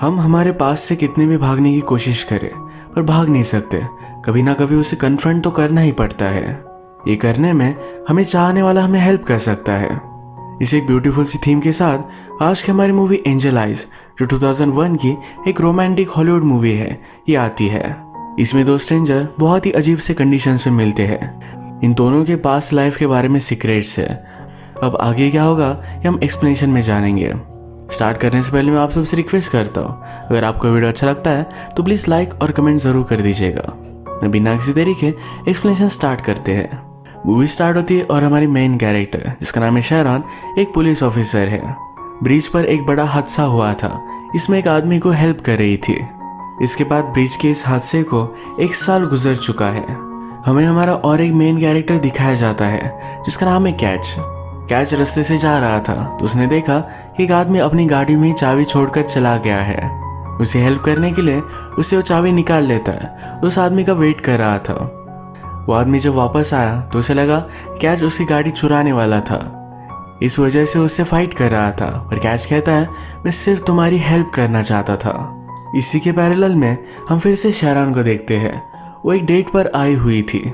हम हमारे पास से कितनी भी भागने की कोशिश करें पर भाग नहीं सकते। कभी ना कभी उसे कन्फ्रंट तो करना ही पड़ता है। ये करने में हमें चाहने वाला हमें हेल्प कर सकता है। इस एक ब्यूटीफुल सी थीम के साथ आज की हमारी मूवी एंजल आइज, जो 2001 की एक रोमांटिक हॉलीवुड मूवी है, ये आती है। इसमें दो स्ट्रेंजर बहुत ही अजीब से कंडीशंस में मिलते हैं। इन दोनों के पास लाइफ के बारे में सीक्रेट्स है। अब आगे क्या होगा ये हम एक्सप्लेनेशन में जानेंगे। स्टार्ट करने से पहले मैं आप सबसे रिक्वेस्ट करता हूँ, अगर आपको वीडियो अच्छा लगता है तो प्लीज़ लाइक और कमेंट ज़रूर कर दीजिएगा। बिना किसी देरी के एक्सप्लेनेशन स्टार्ट करते हैं। मूवी स्टार्ट होती है और हमारी मेन कैरेक्टर, जिसका नाम है शहरान, एक पुलिस ऑफिसर है। ब्रिज पर एक बड़ा हादसा हुआ था, इसमें एक आदमी को हेल्प कर रही थी। इसके बाद ब्रिज के इस हादसे को 1 साल गुजर चुका है। हमें हमारा और एक मेन कैरेक्टर दिखाया जाता है, जिसका नाम है कैच। कैच रास्ते से जा रहा था तो उसने देखा कि एक आदमी अपनी गाड़ी में चाबी छोड़कर चला गया है। उसे हेल्प करने के लिए उसे वो चाबी निकाल लेता है। उस आदमी का वेट कर रहा था। वो आदमी जब वापस आया तो उसे लगा कैच उसकी गाड़ी चुराने वाला था, इस वजह से उससे फाइट कर रहा था। पर कैच कहता है, मैं सिर्फ तुम्हारी हेल्प करना चाहता था। इसी के पैरेलल में हम फिर से शहरान को देखते हैं। वो एक डेट पर आई हुई थी।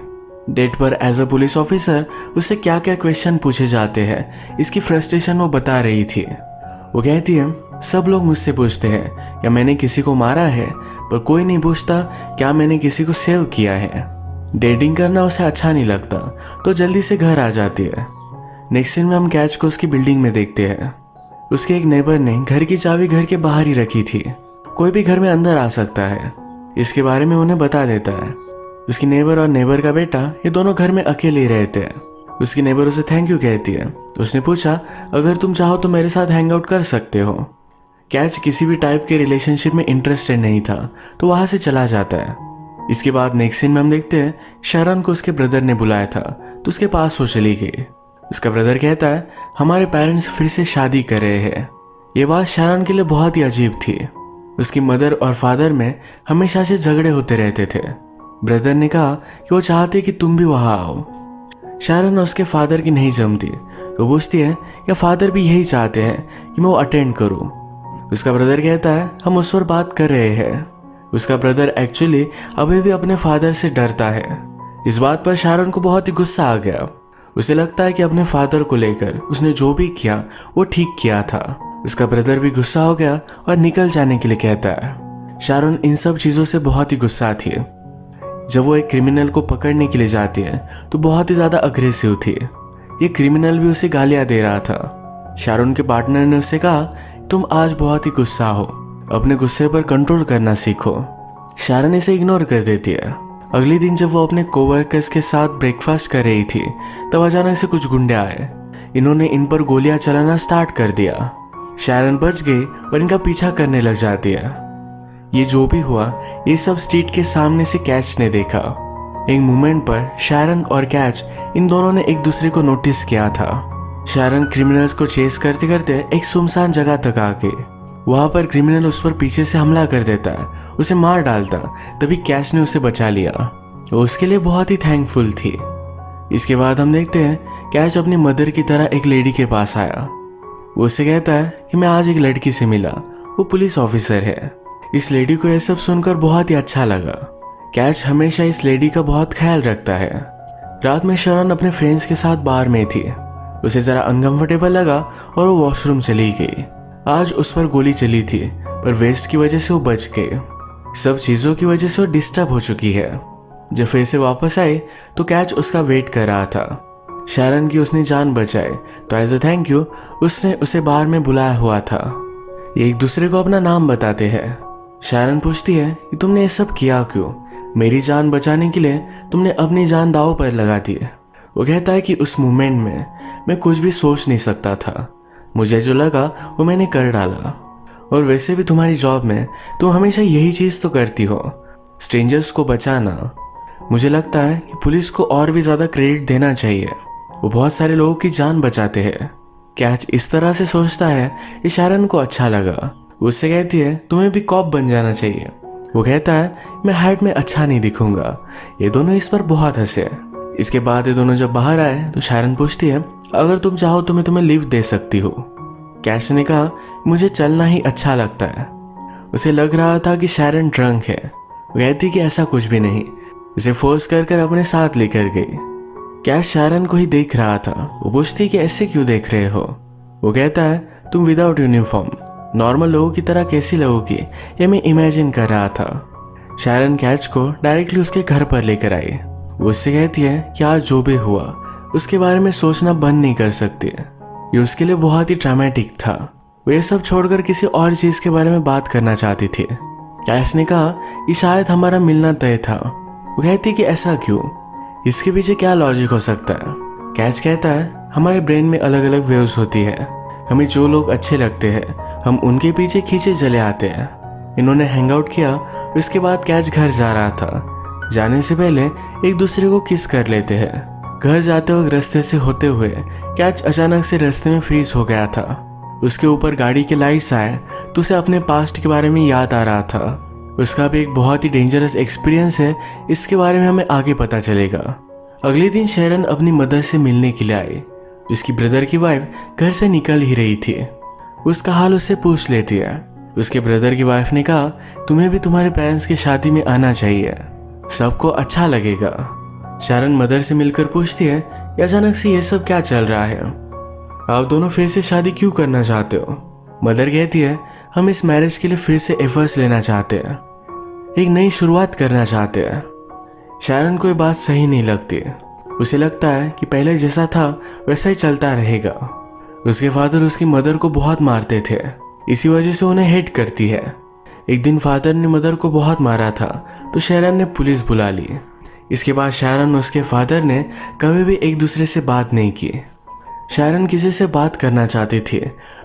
डेट पर एज अ पुलिस ऑफिसर उससे क्या क्या क्वेश्चन पूछे जाते हैं, इसकी फ्रस्ट्रेशन वो बता रही थी। वो कहती है, सब लोग मुझसे पूछते हैं क्या मैंने किसी को मारा है, पर कोई नहीं पूछता क्या मैंने किसी को सेव किया है। डेटिंग करना उसे अच्छा नहीं लगता तो जल्दी से घर आ जाती है। नेक्स्ट सीन में हम कैच को उसकी बिल्डिंग में देखते हैं। उसके एक नेबर ने घर की चाबी घर के बाहर ही रखी थी। कोई भी घर में अंदर आ सकता है, इसके बारे में उन्हें बता देता है। उसकी नेबर और नेबर का बेटा ये दोनों घर में अकेले ही रहते हैं। उसकी नेबर उसे थैंक यू कहती है तो उसने पूछा, अगर तुम चाहो तो मेरे साथ हैंग आउट कर सकते हो। कैच किसी भी टाइप के रिलेशनशिप में इंटरेस्टेड नहीं था तो वहां से चला जाता है। इसके बाद नेक्स्ट सीन में हम देखते हैं शरण को उसके ब्रदर ने बुलाया था तो उसके पास वो चली गई। उसका ब्रदर कहता है, हमारे पेरेंट्स फिर से शादी कर रहे हैं। ये बात शरण के लिए बहुत ही अजीब थी। उसकी मदर और फादर में हमेशा से झगड़े होते रहते थे। ब्रदर ने कहा कि वो चाहते कि तुम भी वहां आओ। शरण उसके फादर की नहीं जमती तो पूछती है, या फादर भी यही चाहते हैं कि मैं वो अटेंड करूं। उसका ब्रदर कहता है, हम उस पर बात कर रहे हैं। उसका ब्रदर एक्चुअली अभी भी अपने फादर से डरता है। इस बात पर शारन को बहुत ही गुस्सा आ गया। उसे लगता है कि अपने फादर को लेकर उसने जो भी किया वो ठीक किया था। उसका ब्रदर भी गुस्सा हो गया और निकल जाने के लिए कहता है। शारन इन सब चीज़ों से बहुत ही गुस्सा थी। जब वो एक क्रिमिनल को पकड़ने के लिए जाती है तो बहुत ही ज़्यादा अग्रेसिव थी। ये क्रिमिनल भी उसे गालियाँ दे रहा था। शारन के पार्टनर ने उससे कहा, तुम आज बहुत ही गुस्सा हो, अपने गुस्से पर कंट्रोल करना सीखो। शारन इसे इग्नोर कर देती है। अगले दिन जब वो अपने कोवर्कर्स के साथ ब्रेकफास्ट कर रही थी तब अचानक से कुछ गुंडे आए। इन्होंने इन पर गोलियां चलाना स्टार्ट कर दिया। शारन बच गई और इनका पीछा करने लग जाती है। ये जो भी हुआ ये सब स्ट्रीट के सामने से कैच ने देखा। एक मोमेंट पर शारन और कैच इन दोनों ने एक दूसरे को नोटिस किया था। शारन क्रिमिनल्स को चेस करते करते एक सुनसान जगह तक आ गई। वहां पर क्रिमिनल उस पर पीछे से हमला कर देता है, उसे मार डालता। तभी कैच ने उसे बचा लिया। वो उसके लिए बहुत ही थैंकफुल थी। इसके बाद हम देखते हैं कैच अपनी मदर की तरह एक लेडी के पास आया। वो उससे कहता है कि मैं आज एक लड़की से मिला, वो पुलिस ऑफिसर है। इस लेडी को यह सब सुनकर बहुत ही अच्छा लगा। कैच हमेशा इस लेडी का बहुत ख्याल रखता है। रात में शरण अपने फ्रेंड्स के साथ बार में थी। उसे जरा अनकंफर्टेबल लगा और वो वॉशरूम चली गई। आज उस पर गोली चली थी पर वेस्ट की वजह से वो बच गई। सब चीज़ों की वजह से वो डिस्टर्ब हो चुकी है। जब फिर से वापस आई तो कैच उसका वेट कर रहा था। शरण की उसने जान बचाई तो एज अ थैंक यू उसने उसे बार में बुलाया हुआ था। ये एक दूसरे को अपना नाम बताते हैं। शरण पूछती है कि तुमने ये सब किया क्यों? मेरी जान बचाने के लिए तुमने अपनी जान दांव पर लगा दी। वो कहता है कि उस मोमेंट में मैं कुछ भी सोच नहीं सकता था। मुझे जो लगा वो मैंने कर डाला। और वैसे भी तुम्हारी जॉब में तुम हमेशा यही चीज़ तो करती हो, स्ट्रेंजर्स को बचाना। मुझे लगता है कि पुलिस को और भी ज़्यादा क्रेडिट देना चाहिए। वो बहुत सारे लोगों की जान बचाते हैं। कैच इस तरह से सोचता है कि शारन को अच्छा लगा। वो उससे कहती है, तुम्हें भी कॉप बन जाना चाहिए। वो कहता है, मैं हाइट में अच्छा नहीं दिखूंगा। ये दोनों इस पर बहुत हंसे। इसके बाद ये दोनों जब बाहर आए तो शारन पूछती है, अगर तुम चाहो तो मैं तुम्हें लिफ्ट दे सकती हूँ। कैच ने कहा, मुझे चलना ही अच्छा लगता है। उसे लग रहा था कि शैरन ड्रंक है। वो कहती कि ऐसा कुछ भी नहीं, उसे फोर्स कर कर अपने साथ लेकर गई। कैश शैरन को ही देख रहा था। वो पूछती कि ऐसे क्यों देख रहे हो। वो कहता है तुम विदाउट यूनिफॉर्म नॉर्मल लोगों की तरह कैसी लगोगी ये मैं इमेजिन कर रहा था। शैरन कैच को डायरेक्टली उसके घर पर लेकर आई। वो उससे कहती है कि आज जो भी हुआ उसके बारे में सोचना बंद नहीं कर सकती। ये उसके लिए बहुत ही ड्रामेटिक था। वो ये सब छोड़कर किसी और चीज के बारे में बात करना चाहती थी। कैश ने कहा कि शायद हमारा मिलना तय था। वो कहती कि ऐसा क्यों, इसके पीछे क्या लॉजिक हो सकता है। कैच कहता है हमारे ब्रेन में अलग अलग वेव्स होती है, हमें जो लोग अच्छे लगते हैं हम उनके पीछे खींचे चले आते हैं। इन्होंने हैंग आउट किया। उसके बाद कैच घर जा रहा था। जाने से पहले एक दूसरे को किस कर लेते हैं। घर जाते वक्त रास्ते से होते हुए कैच अचानक से रास्ते में फ्रीज हो गया था। उसके ऊपर गाड़ी के लाइट्स आए तो उसे अपने पास्ट के बारे में याद आ रहा था। उसका भी एक बहुत ही डेंजरस एक्सपीरियंस है, इसके बारे में हमें आगे पता चलेगा। अगले दिन शैरन अपनी मदर से मिलने के लिए आई। उसकी ब्रदर की वाइफ घर से निकल ही रही थी। उसका हाल उससे पूछ लेती है। उसके ब्रदर की वाइफ ने कहा तुम्हें भी तुम्हारे पेरेंट्स की शादी में आना चाहिए, सबको अच्छा लगेगा। शैरन मदर से मिलकर पूछती है कि अचानक से ये सब क्या चल रहा है, आप दोनों फिर से शादी क्यों करना चाहते हो। मदर कहती है हम इस मैरिज के लिए फिर से एफर्ट्स लेना चाहते हैं, एक नई शुरुआत करना चाहते हैं। शैरन को ये बात सही नहीं लगती। उसे लगता है कि पहले जैसा था वैसा ही चलता रहेगा। उसके फादर उसकी मदर को बहुत मारते थे, इसी वजह से उन्हें हेट करती है। एक दिन फादर ने मदर को बहुत मारा था तो शैरन ने पुलिस बुला ली। इसके बाद शैरन और उसके फादर ने कभी भी एक दूसरे से बात नहीं की। शैरन किसी से बात करना चाहती थी,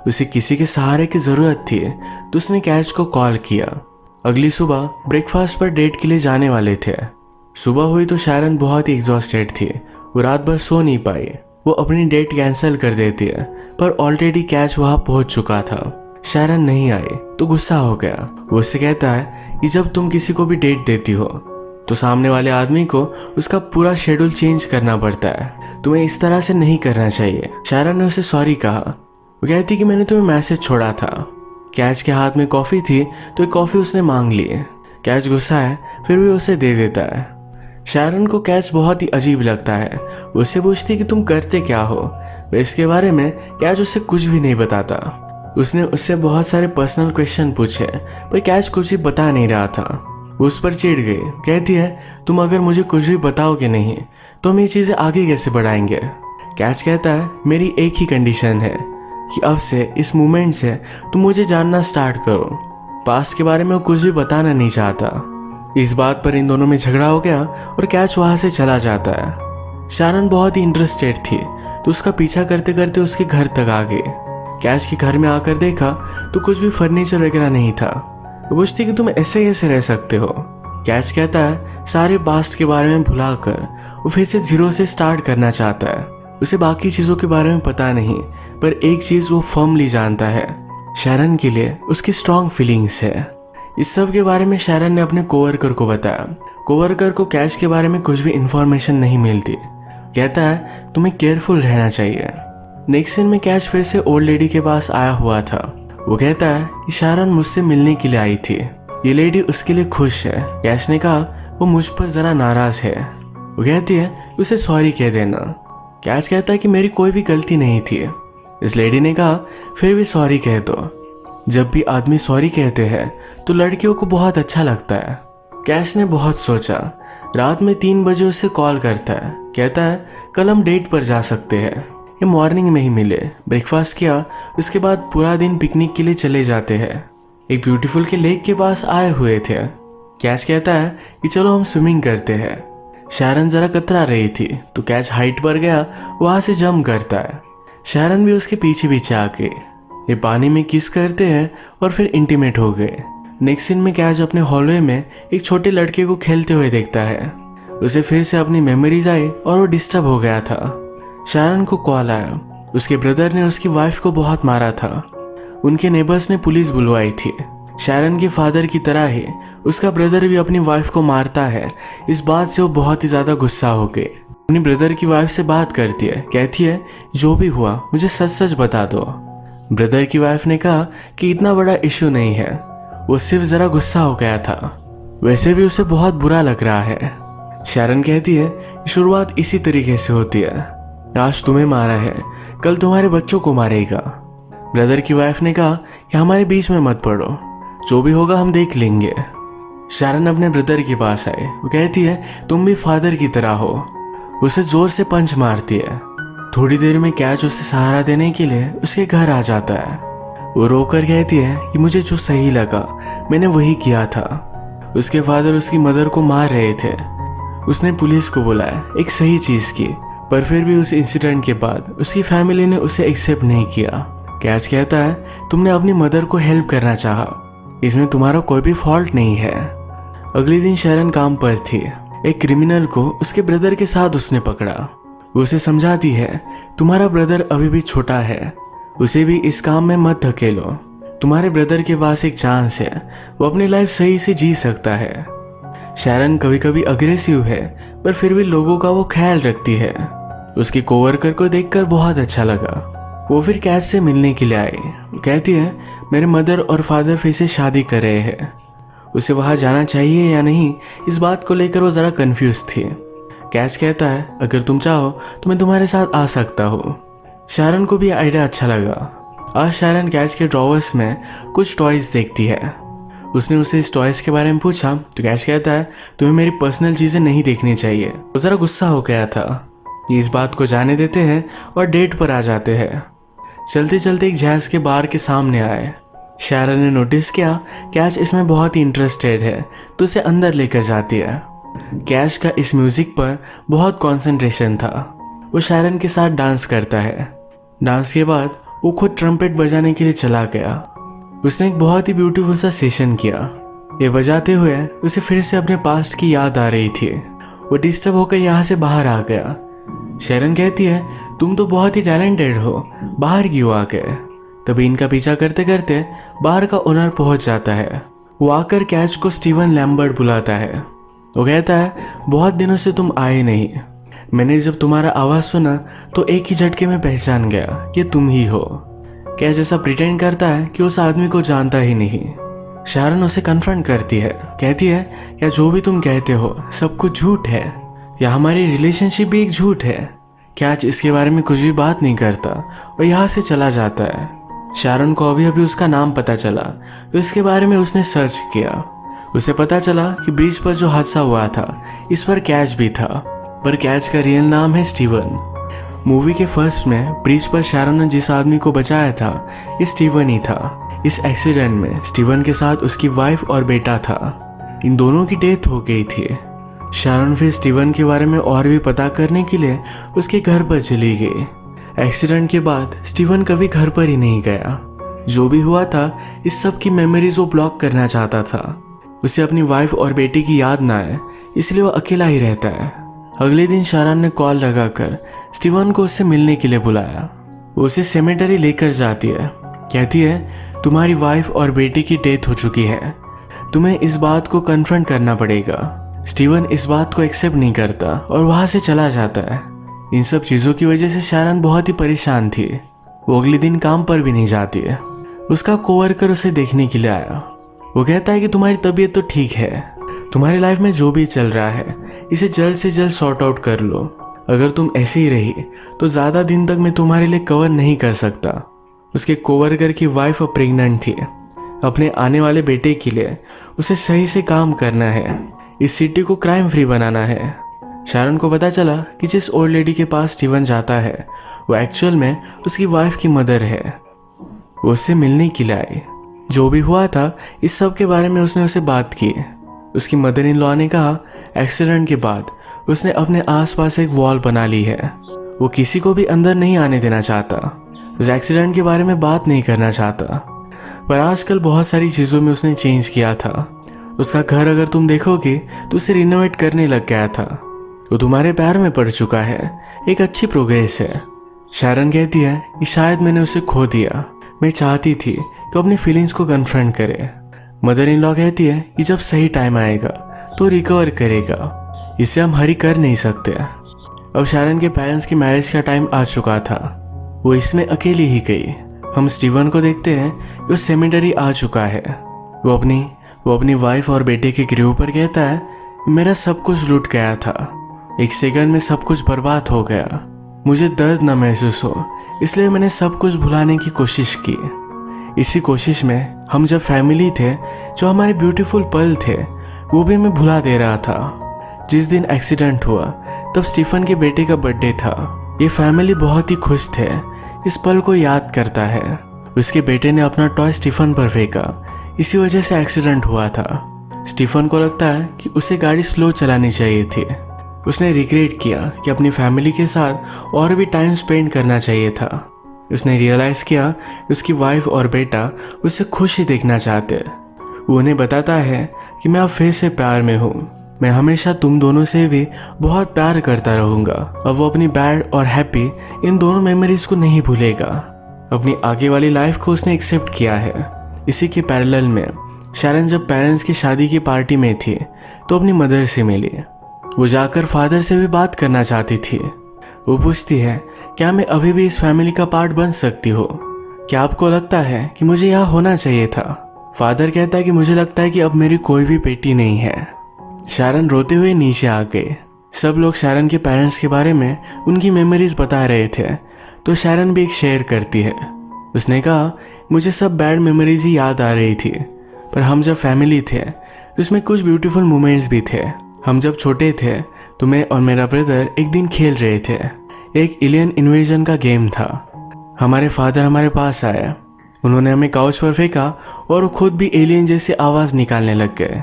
उसे किसी के सहारे की ज़रूरत थी तो उसने कैच को कॉल किया। अगली सुबह ब्रेकफास्ट पर डेट के लिए जाने वाले थे। सुबह हुई तो शैरन बहुत ही एग्जॉस्टेड थी। वो रात भर सो नहीं पाई। वो अपनी डेट कैंसिल कर देती है पर ऑलरेडी कैच वहां पहुंच चुका था। शैरन नहीं आई तो गुस्सा हो गया। वो उससे कहता है कि जब तुम किसी को भी डेट देती हो तो सामने वाले आदमी को उसका पूरा शेड्यूल चेंज करना पड़ता है, तुम्हें इस तरह से नहीं करना चाहिए। शैरन ने उसे सॉरी कहा। वो कहती कि मैंने तुम्हें मैसेज छोड़ा था। कैच के हाथ में कॉफ़ी थी तो एक कॉफ़ी उसने मांग ली। कैच गुस्सा है फिर भी उसे दे देता है। शैरन को कैच बहुत ही अजीब लगता है। उससे पूछती कि तुम करते क्या हो। वह इसके बारे में कैच उससे कुछ भी नहीं बताता। उसने उससे बहुत सारे पर्सनल क्वेश्चन पूछे पर कैच कुछ भी बता नहीं रहा था। वो उस पर चिढ़ गई। कहती है तुम अगर मुझे कुछ भी बताओगे नहीं तो हम ये चीज़ें आगे कैसे बढ़ाएंगे। कैच कहता है मेरी एक ही कंडीशन है कि अब से इस मोमेंट से तुम मुझे जानना स्टार्ट करो। पास्ट के बारे में वो कुछ भी बताना नहीं चाहता। इस बात पर इन दोनों में झगड़ा हो गया और कैच वहां से चला जाता है। शैरन बहुत ही इंटरेस्टेड थी तो उसका पीछा करते करते उसके घर तक आ गई। कैच के घर में आकर देखा तो कुछ भी फर्नीचर वगैरह नहीं था। वो पूछती कि तुम ऐसे कैसे रह सकते हो। कैच कहता है सारे पास्ट के बारे में भुलाकर वो फिर से जीरो से स्टार्ट करना चाहता है। उसे बाकी चीज़ों के बारे में पता नहीं पर एक चीज़ वो फर्मली जानता है, शैरन के लिए उसकी स्ट्रॉन्ग फीलिंग्स है। इस सब के बारे में शैरन ने अपने कोवर्कर को बताया। कोवर्कर को कैच के बारे में कुछ भी इंफॉर्मेशन नहीं मिलती। कहता है तुम्हें केयरफुल रहना चाहिए। नेक्स्ट सीन में कैच फिर से ओल्ड लेडी के पास आया हुआ था। वो कहता है कि शैरन मुझसे मिलने के लिए आई थी, ये लेडी उसके लिए खुश है। कैच ने कहा वो मुझ पर जरा नाराज है। वो कहती है उसे सॉरी कह देना। कैच कहता है कि मेरी कोई भी गलती नहीं थी। इस लेडी ने कहा फिर भी सॉरी कह दो। जब भी आदमी सॉरी कहते हैं तो लड़कियों को बहुत अच्छा लगता है। कैश ने बहुत सोचा। रात में 3 बजे उसे कॉल करता है। कहता है कल हम डेट पर जा सकते हैं, ये मॉर्निंग में ही मिले। ब्रेकफास्ट किया, उसके बाद पूरा दिन पिकनिक के लिए चले जाते हैं। एक ब्यूटीफुल के लेक के पास आए हुए थे। कैच कहता है कि चलो हम स्विमिंग करते हैं। शैरन जरा कतरा रही थी तो कैच हाइट पर गया, वहां से जंप करता है। शैरन भी उसके पीछे पीछे आके ये पानी में किस करते हैं और फिर इंटीमेट हो गए। नेक्स्ट सीन में कैच अपने हॉलवे में एक छोटे लड़के को खेलते हुए देखता है। उसे फिर से अपनी मेमोरीज आई और वो डिस्टर्ब हो गया था। शैरन को कॉल आया, उसके ब्रदर ने उसकी वाइफ को बहुत मारा था। उनके नेबर्स ने पुलिस बुलवाई थी। शैरन के फादर की तरह ही उसका ब्रदर भी अपनी वाइफ को मारता है। इस बात से वो बहुत ही ज़्यादा गुस्सा हो गए। अपनी ब्रदर की वाइफ से बात करती है, कहती है जो भी हुआ मुझे सच सच बता दो। ब्रदर की वाइफ ने कहा कि इतना बड़ा इशू नहीं है, वो सिर्फ जरा गुस्सा हो गया था। वैसे भी उसे बहुत बुरा लग रहा है। शैरन कहती है शुरुआत इसी तरीके से होती है। आज तुम्हें मारा है, कल तुम्हारे बच्चों को मारेगा। ब्रदर की वाइफ ने कहा कि हमारे बीच में मत पड़ो, जो भी होगा हम देख लेंगे। शैरन अपने ब्रदर के पास आई। वो कहती है तुम भी फादर की तरह हो। उसे जोर से पंच मारती है। थोड़ी देर में कैच उसे सहारा देने के लिए उसके घर आ जाता है। वो रोकर कहती है कि मुझे जो सही लगा मैंने वही किया था। उसके फादर उसकी मदर को मार रहे थे। उसने पुलिस को बुलाया, एक सही चीज की, पर फिर भी उस इंसिडेंट के बाद उसकी फैमिली ने उसे एक्सेप्ट नहीं किया। कैच कहता है तुमने अपनी मदर को हेल्प करना चाहा, इसमें तुम्हारा कोई भी फॉल्ट नहीं है। अगले दिन शैरन काम पर थी। एक क्रिमिनल को उसके ब्रदर के साथ उसने पकड़ा। वो उसे समझाती है तुम्हारा ब्रदर अभी भी छोटा है, उसे भी इस काम में मत धकेलो। तुम्हारे ब्रदर के पास एक चांस है, वो अपनी लाइफ सही से जी सकता है। शैरन कभी कभी अग्रेसिव है, पर फिर भी लोगों का वो ख्याल रखती है। उसके कोवर्कर को देखकर बहुत अच्छा लगा। वो फिर कैच से मिलने के लिए आई। वो कहती है मेरे मदर और फादर फिर से शादी कर रहे हैं। उसे वहां जाना चाहिए या नहीं, इस बात को लेकर वो जरा कंफ्यूज थी। कैच कहता है अगर तुम चाहो तो मैं तुम्हारे साथ आ सकता हूँ। शैरन को भी आइडिया अच्छा लगा। आज शैरन कैच के ड्रॉवर्स में कुछ टॉयज देखती है। उसने उसे इस टॉयज के बारे में पूछा तो कैच कहता है तुम्हें मेरी पर्सनल चीजें नहीं देखनी चाहिए। वो जरा गुस्सा हो गया था। ये इस बात को जाने देते हैं और डेट पर आ जाते हैं। चलते चलते एक जैज के बार के सामने आए। शैरन ने नोटिस किया कैच इसमें बहुत ही इंटरेस्टेड है तो उसे अंदर लेकर जाती है। कैच का इस म्यूजिक पर बहुत कंसंट्रेशन था। वो शैरन के साथ डांस करता है। डांस के बाद वो खुद ट्रम्पेट बजाने के लिए चला गया। उसने एक बहुत ही ब्यूटीफुल सा सेशन किया। ये बजाते हुए उसे फिर से अपने पास्ट की याद आ रही थी। वो डिस्टर्ब होकर यहाँ से बाहर आ गया। शैरन कहती है तुम तो बहुत ही टैलेंटेड हो, बाहर क्यों आ गए। तभी इनका पीछा करते करते बाहर का ओनर पहुंच जाता है। वो आकर कैच को स्टीवन लैम्बर्ट बुलाता है। वो कहता है बहुत दिनों से तुम आए नहीं। मैंने जब तुम्हारा आवाज सुना तो एक ही झटके में पहचान गया कि तुम ही हो। कैच ऐसा प्रिटेंड करता है कि उस आदमी को जानता ही नहीं। शैरन उसे कन्फ्रंट करती है। कहती है क्या जो भी तुम कहते हो सब कुछ झूठ है, या हमारी रिलेशनशिप भी एक झूठ है। कैच इसके बारे में कुछ भी बात नहीं करता और यहाँ से चला जाता है। शैरन को अभी अभी उसका नाम पता चला तो इसके बारे में उसने सर्च किया। उसे पता चला कि ब्रिज पर जो हादसा हुआ था इस पर कैच भी था, पर कैच का रियल नाम है स्टीवन। मूवी के फर्स्ट में ब्रिज पर शैरन ने जिस आदमी को बचाया था ये स्टीवन ही था। इस एक्सीडेंट में स्टीवन के साथ उसकी वाइफ और बेटा था। इन दोनों की डेथ हो गई थी। शैरन फिर स्टीवन के बारे में और भी पता करने के लिए उसके घर पर चली गई। एक्सीडेंट के बाद स्टीवन कभी घर पर ही नहीं गया। जो भी हुआ था इस सब की मेमोरीज वो ब्लॉक करना चाहता था। उसे अपनी वाइफ और बेटी की याद ना आए, इसलिए वो अकेला ही रहता है। अगले दिन शैरन ने कॉल लगाकर स्टीवन को उससे मिलने के लिए बुलाया। वो उसे सेमेटरी लेकर जाती है। कहती है तुम्हारी वाइफ और बेटी की डेथ हो चुकी है, तुम्हें इस बात को कन्फ्रंट करना पड़ेगा। स्टीवन इस बात को एक्सेप्ट नहीं करता और वहां से चला जाता है। इन सब चीजों की वजह से शैरन बहुत ही परेशान थी। वो अगले दिन काम पर भी नहीं जाती है। उसका कोवर्कर उसे देखने के लिए आया। वो कहता है कि तुम्हारी तबीयत तो ठीक है, तुम्हारी लाइफ में जो भी चल रहा है इसे जल्द से जल्द सॉर्ट आउट कर लो। अगर तुम ऐसे ही रही तो ज्यादा दिन तक मैं तुम्हारे लिए कवर नहीं कर सकता। उसके कोवर्कर की वाइफ अब प्रेग्नेंट थी। अपने आने वाले बेटे के लिए उसे सही से काम करना है। इस सिटी को क्राइम फ्री बनाना है। शैरन को पता चला कि जिस ओल्ड लेडी के पास स्टीवन जाता है वो एक्चुअल में उसकी वाइफ की मदर है। वो उससे मिलने के लिए आई। जो भी हुआ था इस सब के बारे में उसने उसे बात की। उसकी मदर इन लॉ ने कहा एक्सीडेंट के बाद उसने अपने आसपास एक वॉल बना ली है। वो किसी को भी अंदर नहीं आने देना चाहता। उस एक्सीडेंट के बारे में बात नहीं करना चाहता। पर आजकल बहुत सारी चीज़ों में उसने चेंज किया था। उसका घर अगर तुम देखोगे तो उसे रिनोवेट करने लग गया था। वो तुम्हारे पैर में पड़ चुका है, एक अच्छी प्रोग्रेस है। शैरन कहती है कि शायद मैंने उसे खो दिया। मैं चाहती थी कि अपनी फीलिंग्स को कन्फ्रंट करे। मदर इन लॉ कहती है कि जब सही टाइम आएगा तो रिकवर करेगा, इसे हम हरी कर नहीं सकते। अब शैरन के पेरेंट्स की मैरिज का टाइम आ चुका था। वो इसमें अकेली ही गई। हम स्टीवन को देखते हैं कि वो सेमेटरी आ चुका है। वो अपनी वाइफ और बेटे के गिरोह पर कहता है, मेरा सब कुछ लूट गया था, एक सेकंड में सब कुछ बर्बाद हो गया, मुझे दर्द न महसूस हो, इसलिए मैंने सब कुछ भुलाने की कोशिश की। इसी कोशिश में हम जब फैमिली थे, जो हमारे ब्यूटीफुल पल थे, वो भी मैं भुला दे रहा था। जिस दिन एक्सीडेंट हुआ तब स्टीफन के बेटे का बर्थडे था। ये फैमिली बहुत ही खुश थे, इस पल को याद करता है। उसके बेटे ने अपना टॉय स्टीफन पर फेंका, इसी वजह से एक्सीडेंट हुआ था। स्टीफन को लगता है कि उसे गाड़ी स्लो चलानी चाहिए थी। उसने रिग्रेट किया कि अपनी फैमिली के साथ और भी टाइम स्पेंड करना चाहिए था। उसने रियलाइज किया कि उसकी वाइफ और बेटा उसे खुश ही देखना चाहते। वो उन्हें बताता है कि मैं अब फिर से प्यार में हूँ, मैं हमेशा तुम दोनों से भी बहुत प्यार करता रहूँगा। अब वो अपनी बैड और हैप्पी इन दोनों मेमोरीज को नहीं भूलेगा। अपनी आगे वाली लाइफ को उसने एक्सेप्ट किया है। इसी के पैरेलल में शैरन जब पेरेंट्स की शादी की पार्टी में थी तो अपनी मदर से मिली। वो जाकर फादर से भी बात करना चाहती थी। वो पूछती है, क्या मैं अभी भी इस फैमिली का पार्ट बन सकती हो? क्या आपको लगता है कि मुझे यहाँ होना चाहिए था? फादर कहता है कि मुझे लगता है कि अब मेरी कोई भी बेटी नहीं है। शैरन रोते हुए नीचे आ गई। सब लोग शैरन के पेरेंट्स के बारे में उनकी मेमोरीज बता रहे थे, तो शैरन भी एक शेयर करती है। उसने कहा, मुझे सब बैड मेमोरीज ही याद आ रही थी, पर हम जब फैमिली थे तो उसमें कुछ ब्यूटीफुल मोमेंट्स भी थे। हम जब छोटे थे तो मैं और मेरा ब्रदर एक दिन खेल रहे थे। एक एलियन इन्वेजन का गेम था। हमारे फादर हमारे पास आए, उन्होंने हमें काउच पर फेंका और वो खुद भी एलियन जैसी आवाज़ निकालने लग गए।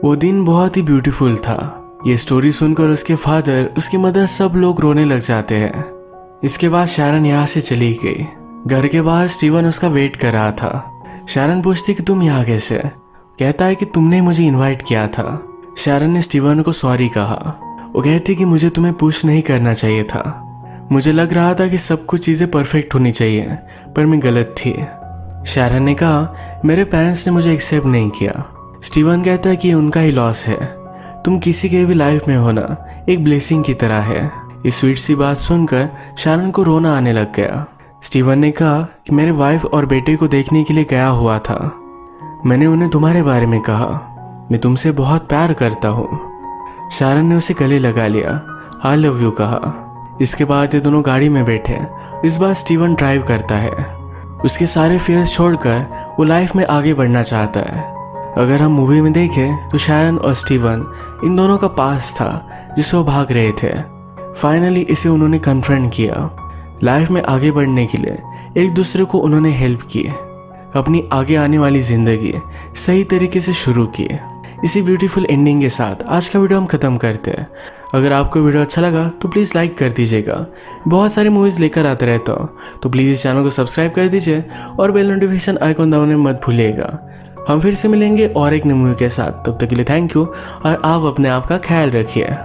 वो दिन बहुत ही ब्यूटीफुल था। ये स्टोरी सुनकर उसके फादर, उसकी मदर, सब लोग रोने लग जाते हैं। इसके बाद शैरन यहाँ से चली गई। घर के बाहर स्टीवन उसका वेट कर रहा था। शैरन पूछती कि तुम यहाँ कैसे? कहता है कि तुमने मुझे इनवाइट किया था। शैरन ने स्टीवन को सॉरी कहा। वो कहती कि मुझे तुम्हें पुश नहीं करना चाहिए था, मुझे लग रहा था कि सब कुछ चीज़ें परफेक्ट होनी चाहिए, पर मैं गलत थी। शैरन ने कहा, मेरे पेरेंट्स ने मुझे एक्सेप्ट नहीं किया। स्टीवन कहता है कि ये उनका ही लॉस है, तुम किसी के भी लाइफ में होना एक ब्लेसिंग की तरह है। इस स्वीट सी बात सुनकर शैरन को रोना आने लग गया। स्टीवन ने कहा कि मेरे वाइफ और बेटे को देखने के लिए गया हुआ था। मैंने उन्हें तुम्हारे बारे में कहा, मैं तुमसे बहुत प्यार करता हूँ। शैरन ने उसे गले लगा लिया, आई लव यू कहा। इसके बाद ये दोनों गाड़ी में बैठे। इस बार स्टीवन ड्राइव करता है। उसके सारे फियर्स छोड़कर वो लाइफ में आगे बढ़ना चाहता है। अगर हम मूवी में देखें तो शैरन और स्टीवन इन दोनों का पास था जिससे वो भाग रहे थे। फाइनली इसे उन्होंने कन्फ्रंट किया। लाइफ में आगे बढ़ने के लिए एक दूसरे को उन्होंने हेल्प की, अपनी आगे आने वाली जिंदगी सही तरीके से शुरू की। इसी ब्यूटीफुल एंडिंग के साथ आज का वीडियो हम ख़त्म करते हैं। अगर आपको वीडियो अच्छा लगा तो प्लीज़ लाइक कर दीजिएगा। बहुत सारी मूवीज़ लेकर आते रहता हूँ, तो प्लीज़ इस चैनल को सब्सक्राइब कर दीजिए और बेल नोटिफिकेशन आइकॉन दबाने मत भूलिएगा। हम फिर से मिलेंगे और एक नई मूवी के साथ। तब तक के लिए थैंक यू और आप अपने आप का ख्याल रखिए।